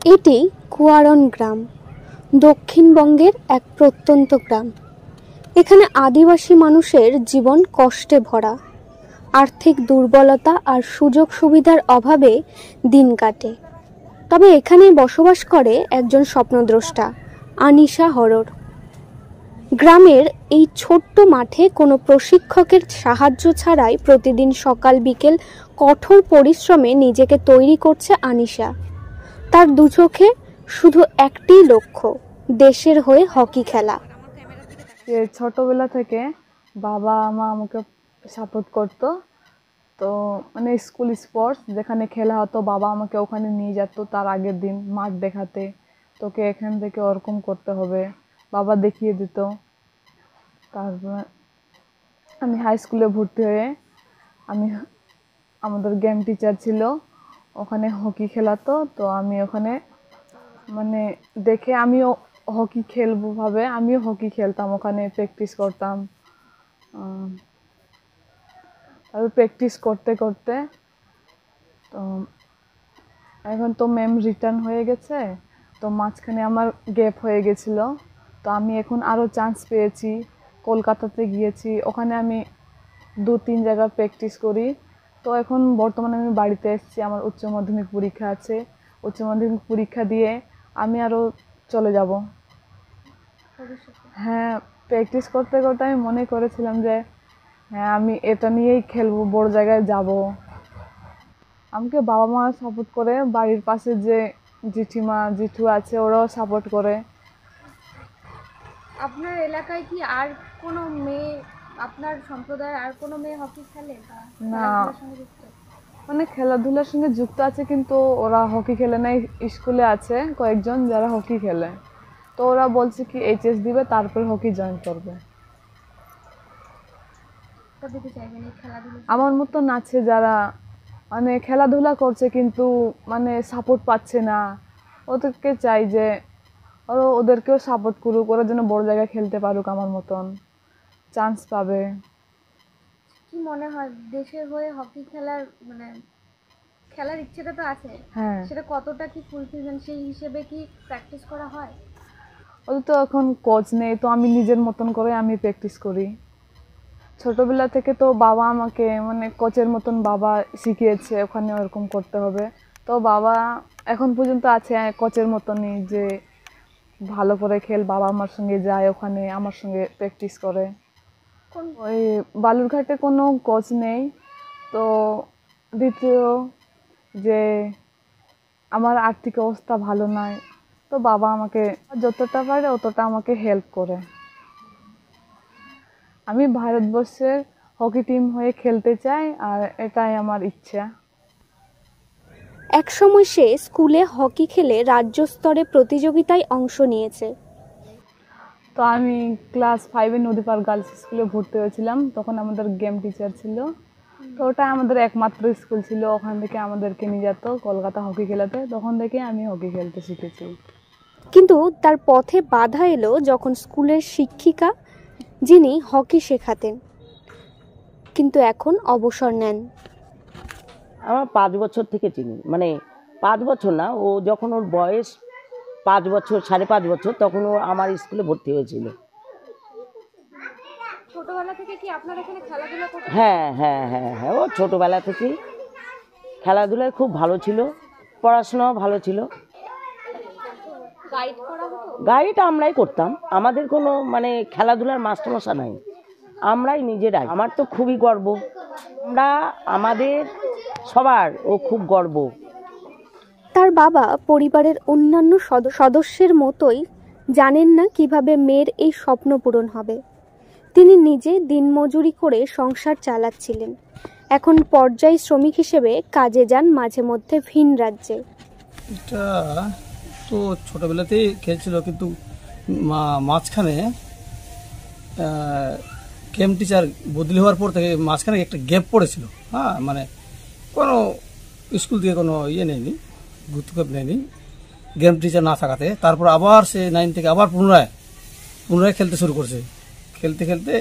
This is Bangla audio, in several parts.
এটি কুয়ারন গ্রাম, দক্ষিণবঙ্গের এক প্রত্যন্ত গ্রাম। এখানে আদিবাসী মানুষের জীবন কষ্টে ভরা। আর্থিক দুর্বলতা আর সুযোগ সুবিধার অভাবে দিন কাটে। তবে এখানে বসবাস করে একজন স্বপ্নদ্রষ্টা, আনিশা হরর। গ্রামের এই ছোট্ট মাঠে কোনো প্রশিক্ষকের সাহায্য ছাড়াই প্রতিদিন সকাল বিকেল কঠোর পরিশ্রমে নিজেকে তৈরি করছে আনিশা। তার দু চোখে শুধু একটি লক্ষ্য, দেশের হয়ে হকি খেলা। ছোটবেলা থেকে বাবা মা আমাকে সাপোর্ট করতো। তো মানে স্কুল স্পোর্টস যেখানে খেলা হতো বাবা আমাকে ওখানে নিয়ে যেত তার আগের দিন মাঠ দেখাতে, তোকে এখান থেকে ওরকম করতে হবে, বাবা দেখিয়ে দিত। তারপর আমি হাই স্কুলে ভর্তি হয়ে আমাদের গেম টিচার ছিল, ওখানে হকি খেলাতো। তো আমি ওখানে মানে দেখে আমিও হকি খেলবো ভাবে আমিও হকি খেলতাম, ওখানে প্র্যাকটিস করতাম। আর প্র্যাকটিস করতে করতে তো এখন তো ম্যাম রিটার্ন হয়ে গেছে, তো মাঝখানে আমার গ্যাপ হয়ে গেছিলো। তো আমি এখন আরও চান্স পেয়েছি, কলকাতাতে গিয়েছি, ওখানে আমি 2-3 জায়গায় প্র্যাকটিস করি। তো এখন বর্তমানে আমি বাড়িতে এসেছি, আমার উচ্চ মাধ্যমিক পরীক্ষা আছে, উচ্চ মাধ্যমিক পরীক্ষা দিয়ে আমি আরও চলে যাব। হ্যাঁ, প্র্যাকটিস করতে করতে আমি মনে করেছিলাম যে হ্যাঁ আমি এটা নিয়েই খেলবো, বড় জায়গায় যাব। আমাকে বাবা মা সাপোর্ট করে, বাড়ির পাশে যে জেঠিমা জেঠু আছে ওরাও সাপোর্ট করে। আপনার এলাকায় কি আর কোনো মেয়ে, আপনার সম্প্রদায়ের আর কোনো মেয়ে হকি খেলে? না, মানে খেলাধুলার সঙ্গে যুক্ত আছে কিন্তু ওরা হকি খেলে না। স্কুলে আছে কয়েকজন যারা হকি খেলে, তো ওরা বলছে কি এইচএস দিবে তারপর হকি জয়েন করবে। আমার মতন আছে যারা মানে খেলাধুলা করছে কিন্তু মানে সাপোর্ট পাচ্ছে না, ওদেরকে চাই যে ওদেরকেও সাপোর্ট করুক, ওরা যেন বড় জায়গায় খেলতে পারুক, আমার মতন চান্স পাবে। কি মনে হয় দেশের হয়ে হকি খেলার মানে খেলার ইচ্ছেটা তো আছে, হ্যাঁ সেটা কতটা কি ফুলফিলমেন্ট, সেই হিসেবে কি প্র্যাকটিস করা হয়? ওদের তো এখন কোচ নেই, তো আমি নিজের মতন করে আমি প্র্যাকটিস করি। ছোটবেলা থেকে তো বাবা আমাকে মানে কোচের মতন বাবা শিখিয়েছে, ওখানে ওরকম করতে হবে। তো বাবা এখন পর্যন্ত আছে কোচের মতনই, যে ভালো করে খেল, বাবা আমার সঙ্গে যায় ওখানে আমার সঙ্গে প্র্যাকটিস করে। ওই বালুরঘাটে কোনো কোচ নেই। তো দ্বিতীয় যে আমার আর্থিক অবস্থা ভালো নয়, তো বাবা আমাকে যতটা পারে অতটা আমাকে হেল্প করে। আমি ভারতবর্ষের হকি টিম হয়ে খেলতে চাই, আর এটাই আমার ইচ্ছা। একসময় সে স্কুলে হকি খেলে রাজ্য স্তরে প্রতিযোগিতায় অংশ নিয়েছে। তো আমি ক্লাস 5-এ নদীপাড় গার্লস স্কুলে ভর্তি হয়েছিলাম, তখন আমাদের গেম টিচার ছিল। তো ওটা আমাদের একমাত্র স্কুল ছিল, ওখান থেকে আমাদেরকে নিয়ে যেত কলকাতা হকি খেলাতে, তখন থেকে আমি হকি খেলতে শিখেছি। কিন্তু তার পথে বাধা এলো যখন স্কুলের শিক্ষিকা, যিনি হকি শেখাতেন, কিন্তু এখন অবসর নেন। আমার 5 বছর থেকে চিনি, মানে 5 বছর না, ও যখন ওর বয়স 5 বছর 5.5 বছর তখন ও আমার স্কুলে ভর্তি হয়েছিল। ছোটবেলা থেকে কি আপনার এখানে খেলাধুলা করতে? হ্যাঁ হ্যাঁ হ্যাঁ হ্যাঁ, ও ছোটোবেলা থেকেই খেলাধুলায় খুব ভালো ছিল, পড়াশোনাও ভালো ছিল। গাইড করা হতো? গাইড আমরাই করতাম, আমাদের কোনো মানে খেলাধুলার মাস্টারমশাই নাই, আমরাই নিজেরাই। আমার তো খুবই গর্ব, আমরা আমাদের সবার ও খুব গর্ব। তার বাবা পরিবারের অন্যান্য সদস্যের মতোই জানেন না কিভাবে মেয়ের এই স্বপ্ন পূরণ হবে। তিনি নিজে দিনমজুরি করে সংসার চালাচ্ছিলেন। এখন পর্যায়ী শ্রমিক হিসেবে কাজে যান মাঝে মধ্যে ভিন রাজ্যে। এটা তো ছোটোবেলাতেই খেলছিল, কিন্তু মাঝখানে গেম টিচার বদলি হওয়ার পর থেকে মাঝখানে একটা গ্যাপ পড়েছিল। হ্যাঁ, মানে কোনো স্কুল থেকে কোনো ইয়ে নেয়নি, গুরুত্ব নেয়নি গেম টিচার না থাকাতে। তারপর আবার সে 9 থেকে আবার পুনরায় খেলতে শুরু করছে। খেলতে খেলতে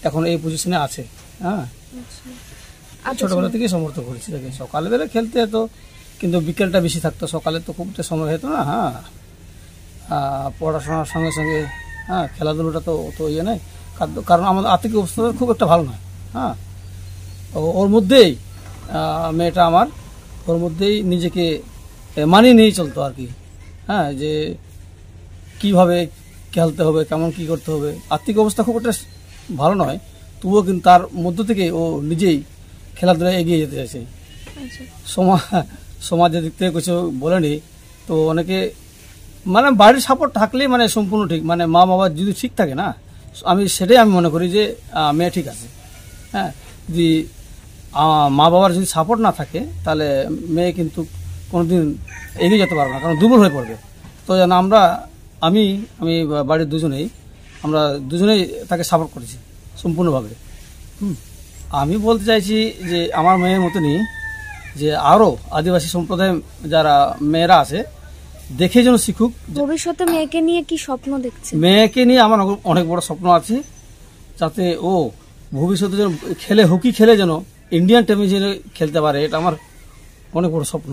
এখন এই পজিশনে আছে। হ্যাঁ, ছোটবেলা থেকেই সমর্থন করেছি তাকে। সকালবেলা খেলতে তো কিন্তু বিকেলটা বেশি থাকতো, সকালে তো খুব একটা সময় হতো না। হ্যাঁ, পড়াশোনার সঙ্গে সঙ্গে খেলাধুলোটা তো তো ইয়ে নেই, কারণ আমাদের আর্থিক অবস্থা খুব একটা ভালো নয়। হ্যাঁ, তো ওর মধ্যেই মেয়েটা আমার ওর মধ্যেই নিজেকে মানিয়ে নিয়ে চলতো আর কি। হ্যাঁ, যে কিভাবে খেলতে হবে, কেমন কি করতে হবে। আর্থিক অবস্থা খুব একটা ভালো নয়, তবুও কিন্তু তার মধ্য থেকে ও নিজেই খেলাধুলায় এগিয়ে যেতে চাইছে। সমাজের দিক থেকে কিছু বলেনি তো, অনেকে মানে বাড়ির সাপোর্ট থাকলেই মানে সম্পূর্ণ ঠিক, মানে মা বাবা যদি ঠিক থাকে না, সেটাই আমি মনে করি যে মেয়ে ঠিক আছে। হ্যাঁ, যদি মা বাবার যদি সাপোর্ট না থাকে তাহলে মেয়ে কিন্তু কোনোদিন এগিয়ে যেতে পারবে না, কারণ দুর্বল হয়ে পড়বে। তো যেন আমি বাড়ির আমরা দুজনেই তাকে সাপোর্ট করেছি সম্পূর্ণভাবে। আমি বলতে চাইছি যে আমার মেয়ের মতনই যে আরও আদিবাসী সম্প্রদায়ের যারা মেয়েরা আছে দেখে যেন শিখুক। ভবিষ্যতে মেয়েকে নিয়ে কি স্বপ্ন দেখছে? মেয়েকে নিয়ে আমার অনেক বড় স্বপ্ন আছে, যাতে ও ভবিষ্যতে যেন হকি খেলে যেন ইন্ডিয়ান টিমে যেন খেলতে পারে, এটা আমার অনেক বড় স্বপ্ন।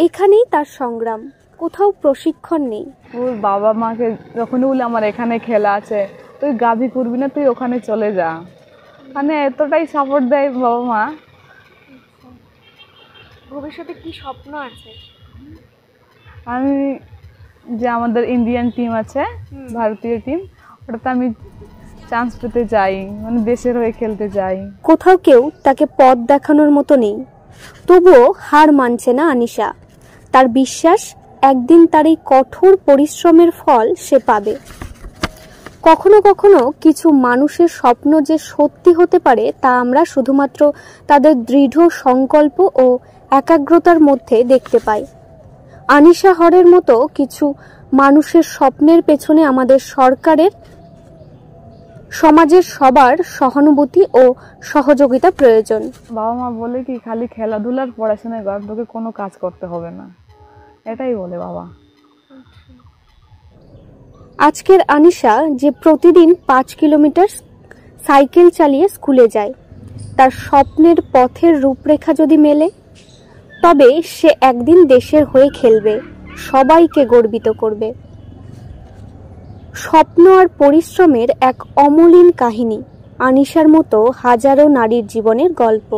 এখানেই তার সংগ্রাম, কোথাও প্রশিক্ষণ নেই। ওর বাবা মাকে যখন বলে আমার এখানে খেলা আছে, তুই গাভী করবি না, তুই ওখানে চলে যা, মানে এতটাই সাপোর্ট দেয় বাবা মা। ভবিষ্যতে কি স্বপ্ন আছে? আমি যে আমাদের ইন্ডিয়ান টিম আছে, ভারতীয় টিম, ওটাতে আমি চান্স পেতে চাই, মানে দেশের হয়ে খেলতে চাই। কোথাও কেউ তাকে পথ দেখানোর মতো নেই, তবুও হার মানছে না আনিশা। তার বিশ্বাস একদিন তার এই কঠোর পরিশ্রমের ফল সে পাবে। কখনো কখনো কিছু মানুষের স্বপ্ন যে সত্যি হতে পারে তা আমরা শুধুমাত্র তাদের দৃঢ় সংকল্প ও একাগ্রতার মধ্যে দেখতে পাই। আনিশা হরের মতো কিছু মানুষের স্বপ্নের পেছনে আমাদের সরকারের, সমাজের সবার সহানুভূতি ও সহযোগিতা প্রয়োজন। বাবা মা বলে কি খালি খেলাধুলার পড়াশোনায় কর, তোকে কোনো কাজ করতে হবে না, এটাই বলে বাবা। আজকের আনিশা যে প্রতিদিন 5 কিলোমিটার সাইকেল চালিয়ে স্কুলে যায়, তার স্বপ্নের পথের রূপরেখা যদি মেলে, তবে সে একদিন দেশের হয়ে খেলবে, সবাইকে গর্বিত করবে। স্বপ্ন আর পরিশ্রমের এক অমলিন কাহিনী, আনিশার মতো হাজারো নারীর জীবনের গল্প।